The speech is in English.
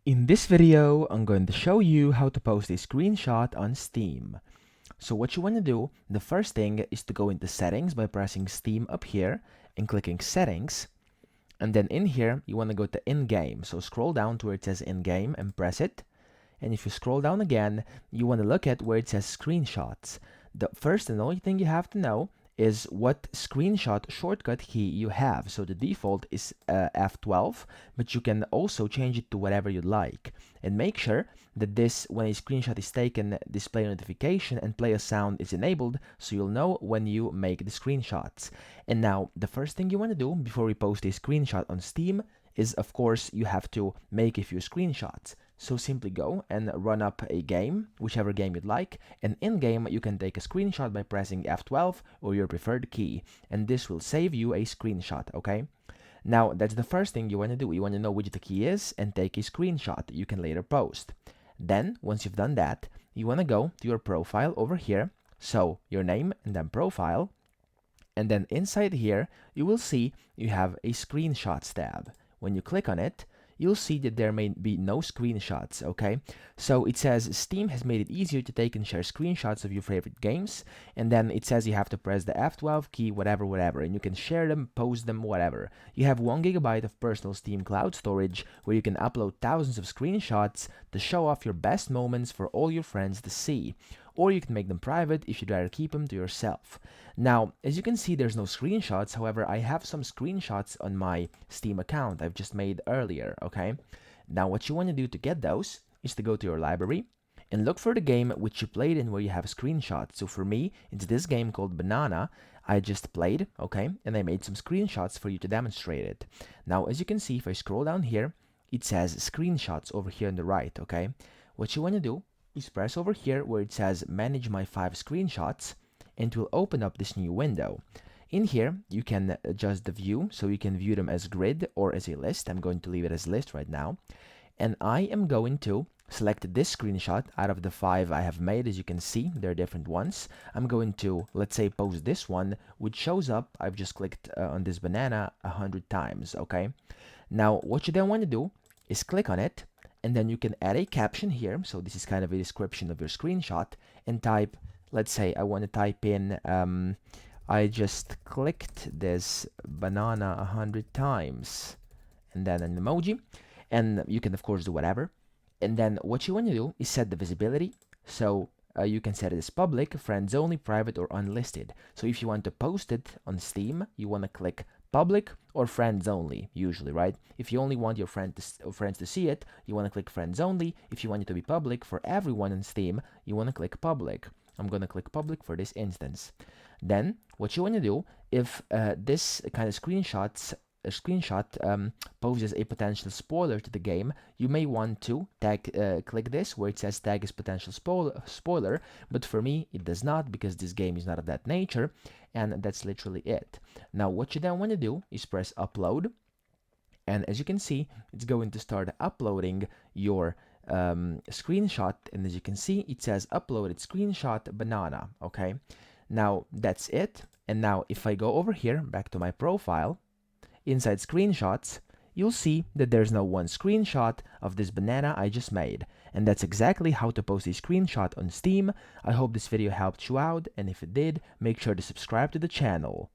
In this video, I'm going to show you how to post a screenshot on Steam. So what you want to do, the first thing is to go into settings by pressing Steam up here and clicking settings. And then in here, you want to go to in-game. So scroll down to where it says in-game and press it. And if you scroll down again, you want to look at where it says screenshots. The first and only thing you have to know is what screenshot shortcut key you have. So the default is F12, but you can also change it to whatever you like. And make sure that this, when a screenshot is taken, display notification and play a sound is enabled, so you'll know when you make the screenshots. And now, the first thing you want to do before we post a screenshot on Steam is, of course, you have to make a few screenshots. So simply go and run up a game, whichever game you'd like, and in-game you can take a screenshot by pressing F12 or your preferred key, and this will save you a screenshot, okay? Now, that's the first thing you want to do. You want to know which the key is and take a screenshot you can later post. Then, once you've done that, you want to go to your profile over here, so your name and then profile, and then inside here, you will see you have a screenshots tab. When you click on it, you'll see that there may be no screenshots, okay? So it says Steam has made it easier to take and share screenshots of your favorite games, and then it says you have to press the F12 key, whatever, and you can share them, post them, whatever. You have 1 GB of personal Steam cloud storage where you can upload thousands of screenshots to show off your best moments for all your friends to see. Or you can make them private if you'd rather keep them to yourself. Now, as you can see, there's no screenshots. However, I have some screenshots on my Steam account I've just made earlier, okay? Now, what you want to do to get those is to go to your library and look for the game which you played and where you have screenshots. So for me, it's this game called Banana. I just played, okay? And I made some screenshots for you to demonstrate it. Now, as you can see, if I scroll down here, it says screenshots over here on the right, okay? What you want to do is press over here where it says manage my 5 screenshots, and it will open up this new window. In here you can adjust the view, so you can view them as grid or as a list. I'm going to leave it as list right now, and I am going to select this screenshot out of the 5 I have made. As you can see, there are different ones. I'm going to, let's say, post this one, which shows up, I've just clicked on this banana 100 times, okay? Now what you then want to do is click on it, and then you can add a caption here. So this is kind of a description of your screenshot, and type, let's say I want to type in, I just clicked this banana 100 times, and then an emoji, and you can of course do whatever. And then what you want to do is set the visibility. So you can set it as public, friends only, private, or unlisted. So if you want to post it on Steam, you want to click public or friends only, usually, right? If you only want your friends to see it, you want to click friends only. If you want it to be public for everyone on Steam, you want to click public. I'm going to click public for this instance. Then what you want to do, if this kind of screenshot poses a potential spoiler to the game, you may want to click this where it says tag as potential spoiler, but for me it does not, because this game is not of that nature, and that's literally it. Now what you then want to do is press upload, and as you can see, it's going to start uploading your screenshot, and as you can see, it says uploaded screenshot banana, okay? Now that's it. And now if I go over here back to my profile, inside screenshots, you'll see that there's no one screenshot of this banana I just made. And that's exactly how to post a screenshot on Steam. I hope this video helped you out, and if it did, make sure to subscribe to the channel.